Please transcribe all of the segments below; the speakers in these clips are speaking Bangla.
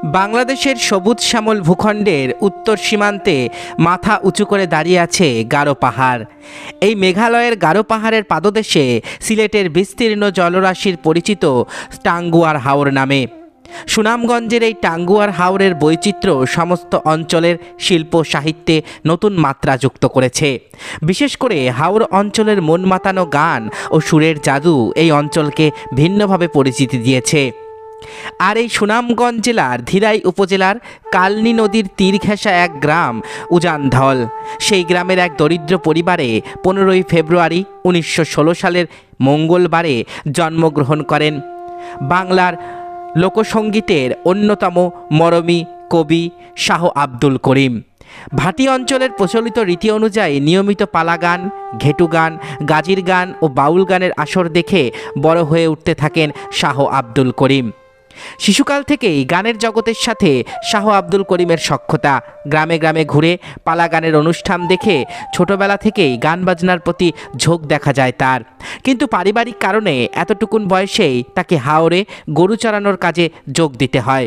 বাংলাদেশের সবুজ শ্যামল ভূখণ্ডের উত্তর সীমান্তে মাথা উঁচু করে দাঁড়িয়ে আছে গারো পাহাড়। এই মেঘালয়ের গারো পাহাড়ের পাদদেশে সিলেটের বিস্তীর্ণ জলরাশির পরিচিত টাঙ্গুয়ার হাওর নামে। সুনামগঞ্জের এই টাঙ্গুয়ার হাওরের বৈচিত্র্য সমস্ত অঞ্চলের শিল্প সাহিত্যে নতুন মাত্রা যুক্ত করেছে। বিশেষ করে হাওর অঞ্চলের মন মাতানো গান ও সুরের জাদু এই অঞ্চলকে ভিন্নভাবে পরিচিতি দিয়েছে। আর এই সুনামগঞ্জ জেলার ধিরাই উপজেলার কালনী নদীর তীর ঘেঁষা এক গ্রাম উজানধল। সেই গ্রামের এক দরিদ্র পরিবারে 15ই ফেব্রুয়ারি 1916 সালের মঙ্গলবারে জন্মগ্রহণ করেন বাংলার লোকসঙ্গীতের অন্যতম মরমী কবি শাহ আব্দুল করিম। ভাটি অঞ্চলের প্রচলিত রীতি অনুযায়ী নিয়মিত পালা গান, ঘেটু গান, গাজির গান ও বাউল গানের আসর দেখে বড় হয়ে উঠতে থাকেন শাহ আব্দুল করিম। শিশুকাল থেকেই গানের জগতের সাথে শাহ আব্দুল করিমের সখ্যতা। গ্রামে গ্রামে ঘুরে পালা গানের অনুষ্ঠান দেখে ছোটবেলা থেকেই গান বাজনার প্রতি ঝোঁক দেখা যায় তার। কিন্তু পারিবারিক কারণে এতটুকুন বয়সেই তাকে হাওরে গরু চড়ানোর কাজে যোগ দিতে হয়।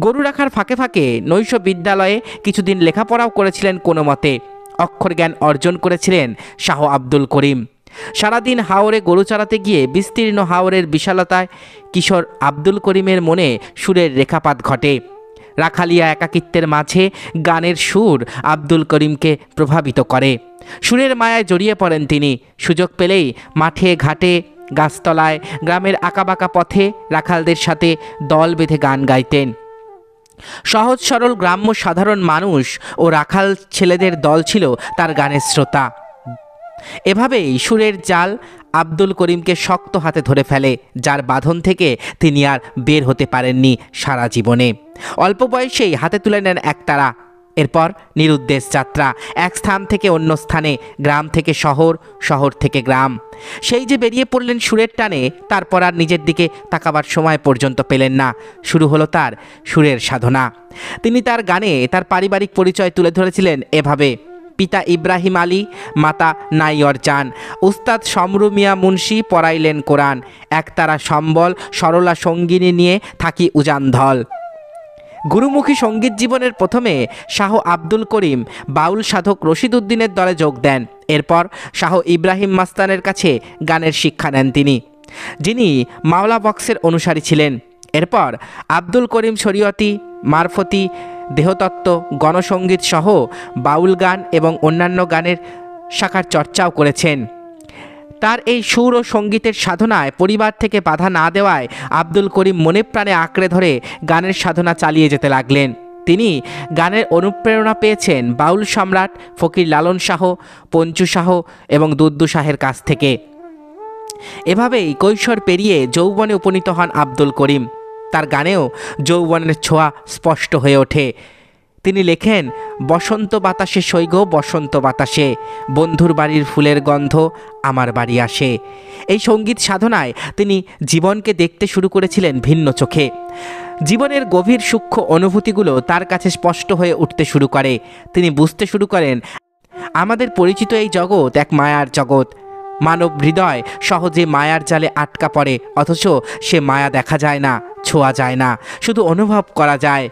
গরু রাখার ফাঁকে ফাঁকে নৈশ বিদ্যালয়ে কিছুদিন লেখাপড়াও করেছিলেন কোনো মতে। অক্ষর জ্ঞান অর্জন করেছিলেন শাহ আব্দুল করিম। সারাদিন হাওরে গরু চড়াতে গিয়ে বিস্তীর্ণ হাওরের বিশালতায় কিশোর আব্দুল করিমের মনে সুরের রেখাপাত ঘটে। রাখালিয়া একাকিত্বের মাঝে গানের সুর আব্দুল করিমকে প্রভাবিত করে। সুরের মায়ায় জড়িয়ে পড়েন তিনি। সুযোগ পেলেই মাঠে ঘাটে, গাছতলায়, গ্রামের আঁকাবাঁকা পথে রাখালদের সাথে দল বেঁধে গান গাইতেন। সহজ সরল গ্রাম্য সাধারণ মানুষ ও রাখাল ছেলেদের দল ছিল তার গানের শ্রোতা। এভাবেই সুরের জাল আব্দুল করিমকে শক্ত হাতে ধরে ফেলে, যার বাঁধন থেকে তিনি আর বের হতে পারেননি সারা জীবনে। অল্প বয়সেই হাতে তুলে নেন একতারা। এরপর নিরুদ্দেশ যাত্রা, এক স্থান থেকে অন্য স্থানে, গ্রাম থেকে শহর, শহর থেকে গ্রাম। সেই যে বেরিয়ে পড়লেন সুরের টানে, তারপর আর নিজের দিকে তাকাবার সময় পর্যন্ত পেলেন না। শুরু হলো তার সুরের সাধনা। তিনি তার গানে তার পারিবারিক পরিচয় তুলে ধরেছিলেন এভাবে: পিতা ইব্রাহিম আলী, মাতা নাইয়র জান, উস্তাদ সমরু মিয়া মুন্সি পড়াইলেন কোরআন, একতারা সম্বল সরলা সঙ্গিনী নিয়ে থাকি উজানধল। গুরুমুখী সঙ্গীত জীবনের প্রথমে শাহ আব্দুল করিম বাউল সাধক রশিদ উদ্দিনের দলে যোগ দেন। এরপর শাহ ইব্রাহিম মাস্তানের কাছে গানের শিক্ষা নেন তিনি, যিনি মাওলা বক্সের অনুসারী ছিলেন। এরপর আব্দুল করিম শরীয়তি, মারফতি, দেহতত্ত্ব, গণসঙ্গীত সহ বাউল গান এবং অন্যান্য গানের শাখার চর্চাও করেছেন। তার এই সুর ও সঙ্গীতের সাধনায় পরিবার থেকে বাধা না দেওয়ায় আব্দুল করিম মনে প্রাণে আঁকড়ে ধরে গানের সাধনা চালিয়ে যেতে লাগলেন। তিনি গানের অনুপ্রেরণা পেয়েছেন বাউল সম্রাট ফকির লালন শাহ, পঞ্চু শাহ এবং দুদ্দু শাহের কাছ থেকে। এভাবেই কৈশোর পেরিয়ে যৌবনে উপনীত হন আব্দুল করিম। তার গানেও যৌবনের ছোঁয়া স্পষ্ট হয়ে ওঠে। তিনি লেখেন: বসন্ত বাতাসে সৈগ বসন্ত বাতাসে, বন্ধুর বাড়ির ফুলের গন্ধ আমার বাড়ি আসে। এই সঙ্গীত সাধনায় তিনি জীবনকে দেখতে শুরু করেছিলেন ভিন্ন চোখে। জীবনের গভীর সূক্ষ্ম অনুভূতিগুলো তার কাছে স্পষ্ট হয়ে উঠতে শুরু করে। তিনি বুঝতে শুরু করেন, আমাদের পরিচিত এই জগৎ এক মায়ার জগৎ। মানব হৃদয় সহজে মায়ার জালে আটকা পড়ে, অথচ সে মায়া দেখা যায় না, ছোঁয়া যায় না, শুধু অনুভব করা যায়।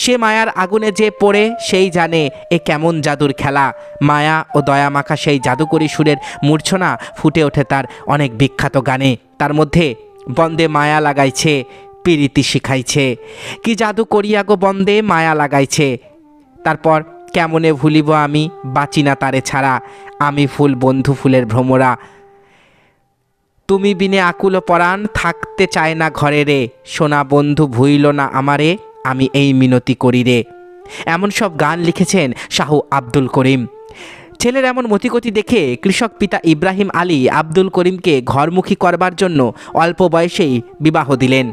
সে মায়ার আগুনে যে পড়ে সেই জানে এ কেমন জাদুর খেলা। মায়া ও দয়া মাখা সেই জাদুকরী সুরের মূর্ছনা ফুটে ওঠে তার অনেক বিখ্যাত গানে। তার মধ্যে বন্দে মায়া লাগাইছে, পিরিতি শিখাইছে, কি জাদু করিয়া গো বন্দে মায়া লাগাইছে। তারপর কেমনে ভুলিব আমি বাঁচি না তারে ছাড়া, আমি ফুল বন্ধু ফুলের ভ্রমরা, তুমি বিনে আকুল পরাণ থাকতে চায় না ঘরে রে, সোনা বন্ধু ভুইল না আমারে, আমি এই মিনতি করি রে। এমন সব গান লিখেছেন শাহ আব্দুল করিম। ছেলের এমন মতিগতি দেখে কৃষক পিতা ইব্রাহিম আলী আব্দুল করিমকে ঘরমুখী করবার জন্য অল্প বয়সেই বিবাহ দিলেন।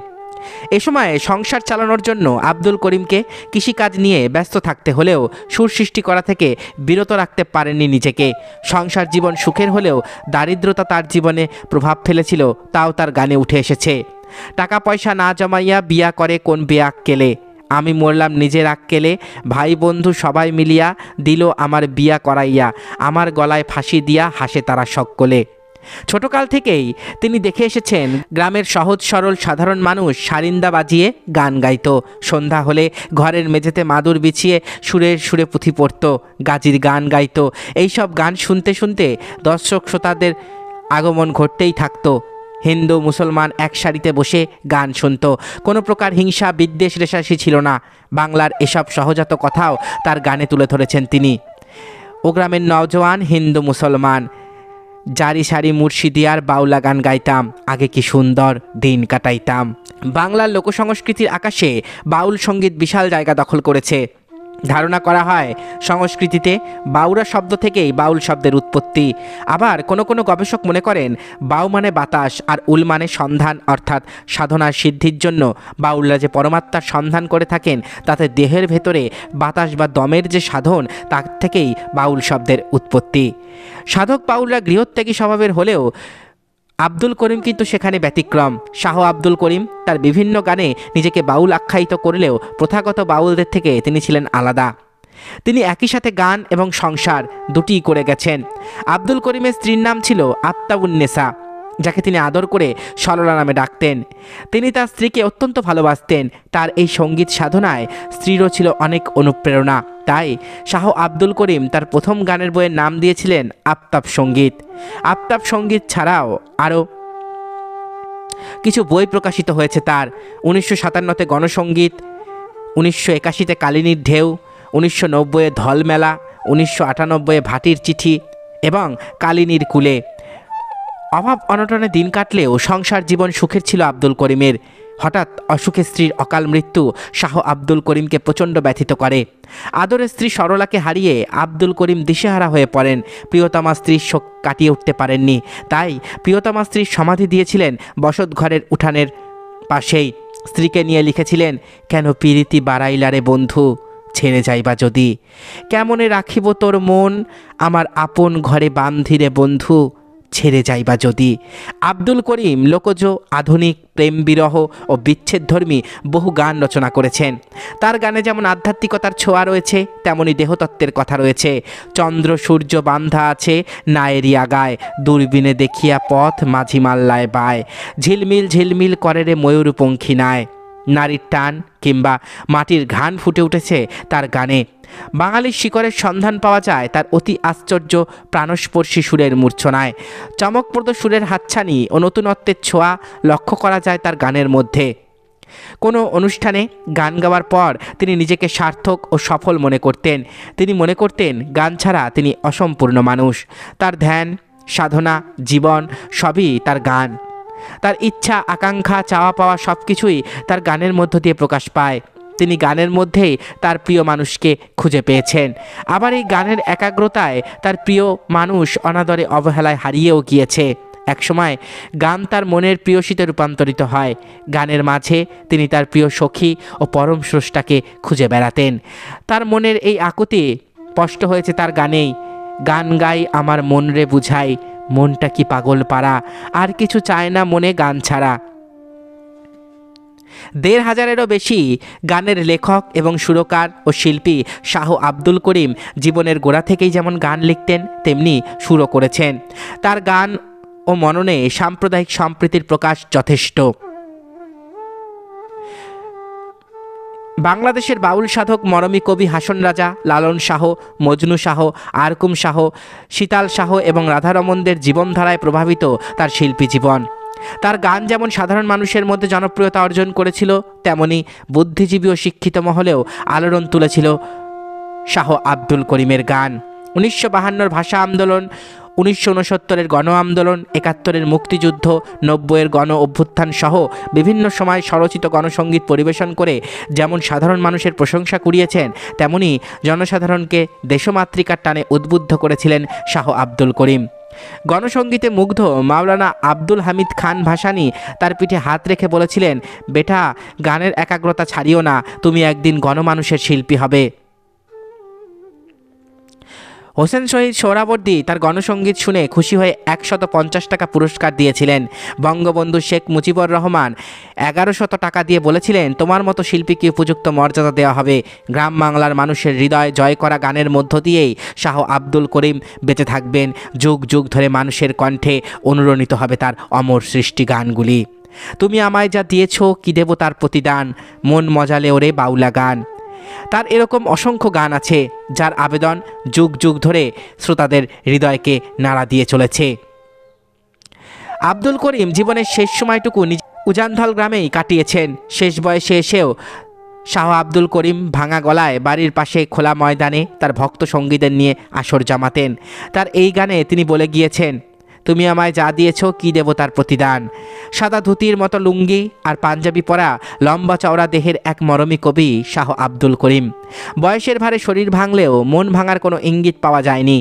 এ সময় সংসার চালানোর জন্য আব্দুল করিমকে কৃষিকাজ নিয়ে ব্যস্ত থাকতে হলেও সুর সৃষ্টি করা থেকে বিরত রাখতে পারেননি নিজেকে। সংসার জীবন সুখের হলেও দারিদ্রতা তার জীবনে প্রভাব ফেলেছিল, তাও তার গানে উঠে এসেছে। টাকা পয়সা না জমাইয়া বিয়া করে কোন বেয়াক কেলে, আমি মরলাম নিজের আক্কেলে, ভাই বন্ধু সবাই মিলিয়া দিল আমার বিয়া করাইয়া, আমার গলায় ফাঁসি দিয়া হাসে তারা সকলে। ছোটকাল থেকেই তিনি দেখে এসেছেন গ্রামের সহজ সরল সাধারণ মানুষ সারিন্দা বাজিয়ে গান গাইত, সন্ধ্যা হলে ঘরের মেঝেতে মাদুর বিছিয়ে সুরে সুরে পুঁথি পড়ত, গাজির গান গাইত। এইসব গান শুনতে শুনতে দর্শক শ্রোতাদের আগমন ঘটতেই থাকতো। হিন্দু মুসলমান এক সারিতে বসে গান শুনত। কোনো প্রকার হিংসা বিদ্বেষ রেশারেশি ছিল না। বাংলার এসব সহজাত কথাও তার গানে তুলে ধরেছেন তিনি। ও গ্রামের নওজোয়ান হিন্দু মুসলমান, জারি সারি মুর্শিদিয়ার বাউলা গান গাইতাম, আগে কি সুন্দর দিন কাটাইতাম। বাংলার লোকসংস্কৃতির আকাশে বাউল সঙ্গীত বিশাল জায়গা দখল করেছে। ধারণা করা হয় সংস্কৃতিতে বাউরা শব্দ থেকেই বাউল শব্দের উৎপত্তি। আবার কোনো কোনো গবেষক মনে করেন বাউ মানে বাতাস আর উল মানে সন্ধান, অর্থাৎ সাধনার সিদ্ধির জন্য বাউলরা যে পরমাত্মার সন্ধান করে থাকেন তাতে দেহের ভেতরে বাতাস বা দমের যে সাধন তার থেকেই বাউল শব্দের উৎপত্তি। সাধক বাউলরা গৃহত্যাগী স্বভাবের হলেও আব্দুল করিম কিন্তু সেখানে ব্যতিক্রম। শাহ আব্দুল করিম তার বিভিন্ন গানে নিজেকে বাউল আখ্যায়িত করলেও প্রথাগত বাউলদের থেকে তিনি ছিলেন আলাদা। তিনি একই সাথে গান এবং সংসার দুটিই করে গেছেন। আব্দুল করিমের স্ত্রীর নাম ছিল আত্তাউন্নেসা, যাকে তিনি আদর করে সরলা নামে ডাকতেন। তিনি তার স্ত্রীকে অত্যন্ত ভালোবাসতেন। তার এই সঙ্গীত সাধনায় স্ত্রীরও ছিল অনেক অনুপ্রেরণা। তাই শাহ আব্দুল করিম তার প্রথম গানের বইয়ের নাম দিয়েছিলেন আফতাব সঙ্গীত। আফতাব সঙ্গীত ছাড়াও আরও কিছু বই প্রকাশিত হয়েছে তার। 1957-তে গণসঙ্গীত, 1981-তে কালিনীর ঢেউ, 1990-এ ধলমেলা, 1998-এ ভাটির চিঠি এবং কালিনীর কুলে। অভাব অনটনে দিন কাটলেও সংসার জীবন সুখের ছিল আব্দুল করিমের। হঠাৎ অসুখে স্ত্রীর অকাল মৃত্যু শাহ আব্দুল করিমকে প্রচণ্ড ব্যথিত করে। আদরের স্ত্রী সরলাকে হারিয়ে আব্দুল করিম দিশেহারা হয়ে পড়েন। প্রিয়তমা স্ত্রীর শোক কাটিয়ে উঠতে পারেননি, তাই প্রিয়তমা স্ত্রীর সমাধি দিয়েছিলেন বসত ঘরের উঠানের পাশেই। স্ত্রীকে নিয়ে লিখেছিলেন, কেন পিরিতি বাড়াইলারে বন্ধু, ছেড়ে যাইবা যদি, কেমনে রাখিব তোর মন, আমার আপন ঘরে বান্ধিরে বন্ধু, ছেড়ে যাইবা যদি। আব্দুল করিম লোকজ, আধুনিক, প্রেম বিরহ ও বিচ্ছেদধর্মী বহু গান রচনা করেছেন। তার গানে যেমন আধ্যাত্মিকতার ছোঁয়া রয়েছে, তেমনি দেহতত্ত্বের কথা রয়েছে। চন্দ্র সূর্য বান্ধা আছে নায়েরিয়া গায়, দূরবীনে দেখিয়া পথ মাঝি মাল্লায় বায়, ঝিলমিল ঝিলমিল করে রে ময়ূরপঙ্খী নায়। নারীর টান কিংবা মাটির ঘ্রাণ ফুটে উঠেছে তার গানে। বাঙালির শিকড়ের সন্ধান পাওয়া যায় তার অতি আশ্চর্য প্রাণস্পর্শী সুরের মূর্ছনায়। চমকপ্রদ সুরের হাতছানি ও নতুনত্বের ছোঁয়া লক্ষ্য করা যায় তার গানের মধ্যে। কোনো অনুষ্ঠানে গান গাওয়ার পর তিনি নিজেকে সার্থক ও সফল মনে করতেন। তিনি মনে করতেন গান ছাড়া তিনি অসম্পূর্ণ মানুষ। তার ধ্যান, সাধনা, জীবন সবই তার গান। তার ইচ্ছা, আকাঙ্ক্ষা, চাওয়া পাওয়া সব কিছুই তার গানের মধ্য দিয়ে প্রকাশ পায়। তিনি গানের মধ্যেই তার প্রিয় মানুষকে খুঁজে পেয়েছেন। আবার এই গানের একাগ্রতায় তার প্রিয় মানুষ অনাদরে অবহেলায় হারিয়েও গিয়েছে। একসময় গান তার মনের প্রিয়সীতে রূপান্তরিত হয়। গানের মাঝে তিনি তার প্রিয় সখী ও পরম স্রষ্টাকে খুঁজে বেড়াতেন। তার মনের এই আকুতি স্পষ্ট হয়েছে তার গানেই। গান গাই আমার মন রে বুঝাই, মনটা কি পাগল পারা, আর কিছু চায় না মনে গান ছাড়া। ১৫০০-এরও বেশি গানের লেখক এবং সুরকার ও শিল্পী শাহ আব্দুল করিম জীবনের গোড়া থেকেই যেমন গান লিখতেন তেমনি সুরও করেছেন। তার গান ও মননে সাম্প্রদায়িক সম্প্রীতির প্রকাশ যথেষ্ট। বাংলাদেশের বাউল সাধক মরমী কবি হাসন রাজা, লালন শাহ, মজনু শাহ, আরকুম শাহ, শীতাল শাহ এবং রাধারমণদের জীবনধারায় প্রভাবিত তার শিল্পী জীবন। তার গান যেমন সাধারণ মানুষের মধ্যে জনপ্রিয়তা অর্জন করেছিল, তেমনি বুদ্ধিজীবী ও শিক্ষিত মহলেও আলোড়ন তুলেছিল শাহ আব্দুল করিমের গান। 1952-র ভাষা আন্দোলন, 1969-এর গণ আন্দোলন, 71-এর মুক্তিযুদ্ধ, 90-এর গণ অভ্যুত্থান সহ বিভিন্ন সময় স্বরচিত গণসঙ্গীত পরিবেশন করে যেমন সাধারণ মানুষের প্রশংসা কুড়িয়েছেন, তেমনি জনসাধারণকে দেশমাতৃকার টানে উদ্বুদ্ধ করেছিলেন শাহ আব্দুল করিম। গণসঙ্গীতে মুগ্ধ মাওলানা আব্দুল হামিদ খান ভাসানী তার পিঠে হাত রেখে বলেছিলেন, বেটা, গানের একাগ্রতা ছাড়িও না, তুমি একদিন গণমানুষের শিল্পী হবে। হোসেন শহীদ সোহরাবর্দী তার গণসঙ্গীত শুনে খুশি হয়ে 150 টাকা পুরস্কার দিয়েছিলেন। বঙ্গবন্ধু শেখ মুজিবুর রহমান 1100 টাকা দিয়ে বলেছিলেন, তোমার মতো শিল্পীকে উপযুক্ত মর্যাদা দেওয়া হবে। গ্রাম বাংলার মানুষের হৃদয় জয় করা গানের মধ্য দিয়েই শাহ আব্দুল করিম বেঁচে থাকবেন। যুগ যুগ ধরে মানুষের কণ্ঠে অনুরণিত হবে তার অমর সৃষ্টি গানগুলি। তুমি আমায় যা দিয়েছ, কি দেব তার প্রতিদান, মন মজালে ওরে বাউলা গান। তার এরকম অসংখ্য গান আছে যার আবেদন যুগ যুগ ধরে শ্রোতাদের হৃদয়কে নাড়া দিয়ে চলেছে। আব্দুল করিম জীবনের শেষ সময়টুকু উজানধল গ্রামেই কাটিয়েছেন। শেষ বয়সে এসেও শাহ আব্দুল করিম ভাঙা গলায় বাড়ির পাশে খোলা ময়দানে তার ভক্ত সঙ্গীদের নিয়ে আসর জমাতেন। তার এই গানে তিনি বলে গিয়েছেন, তুমি আমায় যা দিয়েছ, কি দেব তার প্রতিদান। সাদা ধুতির মতো লুঙ্গি আর পাঞ্জাবি পরা লম্বা চওড়া দেহের এক মরমী কবি শাহ আব্দুল করিম। বয়সের ভারে শরীর ভাঙলেও মন ভাঙার কোনো ইঙ্গিত পাওয়া যায়নি।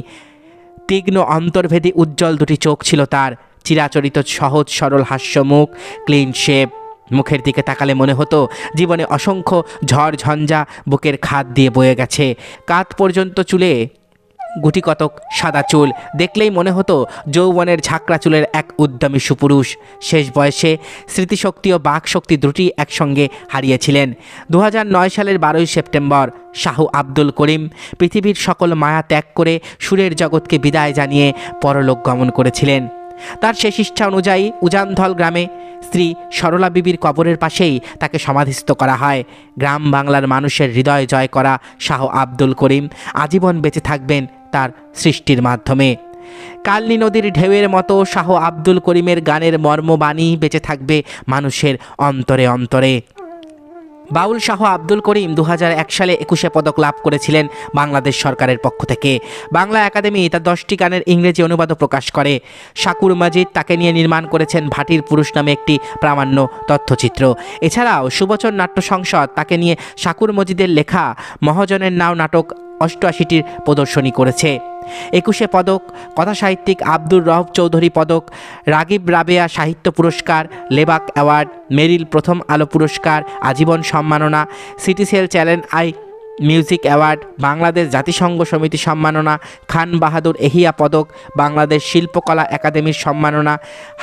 তীক্ষ্ণ অন্তর্ভেদী উজ্জ্বল দুটি চোখ ছিল তার, চিরাচরিত সহজ সরল হাস্যমুখ, ক্লিন শেপ। মুখের দিকে তাকালে মনে হতো জীবনে অসংখ্য ঝড় ঝঞ্ঝা বুকের খাদ দিয়ে বয়ে গেছে। কাঁধ পর্যন্ত চুলে গুটি কতক সাদা চুল, দেখলেই মনে হতো যৌবনের ঝাঁকড়া চুলের এক উদ্যমী সুপুরুষ। শেষ বয়সে স্মৃতিশক্তি ও বাকশক্তি দুটি একসঙ্গে হারিয়েছিলেন। 2009 সালের 12 সেপ্টেম্বর শাহ আব্দুল করিম পৃথিবীর সকল মায়া ত্যাগ করে সুরের জগৎকে বিদায় জানিয়ে পরলোক গমন করেছিলেন। তার শেষ ইচ্ছা অনুযায়ী উজানধল গ্রামে স্ত্রী সরলা বিবির কবরের পাশেই তাকে সমাধিস্থ করা হয়। গ্রাম বাংলার মানুষের হৃদয় জয় করা শাহ আব্দুল করিম আজীবন বেঁচে থাকবেন তার সৃষ্টির মাধ্যমে। কালনী নদীর ঢেউয়ের মতো শাহ আব্দুল করিমের গানের মর্মবাণী বেঁচে থাকবে মানুষের অন্তরে অন্তরে। বাউল শাহ আব্দুল করিম 2001 সালে 21 পদক লাভ করেছিলেন বাংলাদেশ সরকারের পক্ষ থেকে। বাংলা একাডেমি তার 10টি গানের ইংরেজি অনুবাদও প্রকাশ করে। শাকুর মজিদ তাকে নিয়ে নির্মাণ করেছেন ভাটির পুরুষ নামে একটি প্রামাণ্য তথ্যচিত্র। এছাড়াও সুবচন নাট্য সংসদ তাকে নিয়ে শাকুর মজিদের লেখা মহাজনের নাও নাটক 88টির প্রদর্শনী করেছে। 21 পদক, কথাসাহিত্যিক আব্দুর রউফ চৌধুরী পদক, রাগিব রাবেয়া সাহিত্য পুরস্কার, লেবাক অ্যাওয়ার্ড, মেরিল প্রথম আলো পুরস্কার, আজীবন সম্মাননা, Citycell channel I music award, Bangladesh জাতিসংঘ সমিতি সম্মাননা, খান বাহাদুর এহিয়া পদক, বাংলাদেশ শিল্পকলা একাডেমির সম্মাননা,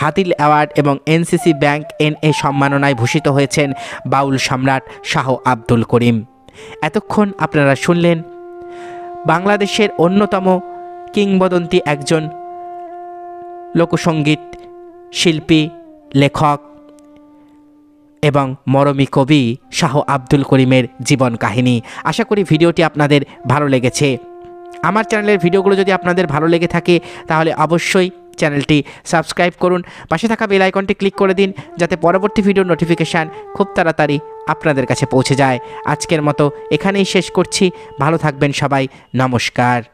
হাতিল অ্যাওয়ার্ড এবং এনসিসি ব্যাংক NA সম্মাননায় ভূষিত হয়েছেন বাউল সম্রাট শাহ আব্দুল করিম। এতক্ষণ আপনারা শুনলেন বাংলাদেশের অন্যতম কিংবদন্তি একজন লোকসঙ্গীত শিল্পী, লেখক এবং মরমী কবি শাহ আব্দুল করিমের জীবন কাহিনী। আশা করি ভিডিওটি আপনাদের ভালো লেগেছে। আমার চ্যানেলের ভিডিওগুলো যদি আপনাদের ভালো লেগে থাকে তাহলে অবশ্যই চ্যানেলটি সাবস্ক্রাইব করুন, পাশে থাকা বেল আইকনটি ক্লিক করে দিন যাতে পরবর্তী ভিডিওর নোটিফিকেশান খুব তাড়াতাড়ি আপনাদের কাছে পৌঁছে যায়। আজকের মতো এখানেই শেষ করছি। ভালো থাকবেন সবাই। নমস্কার।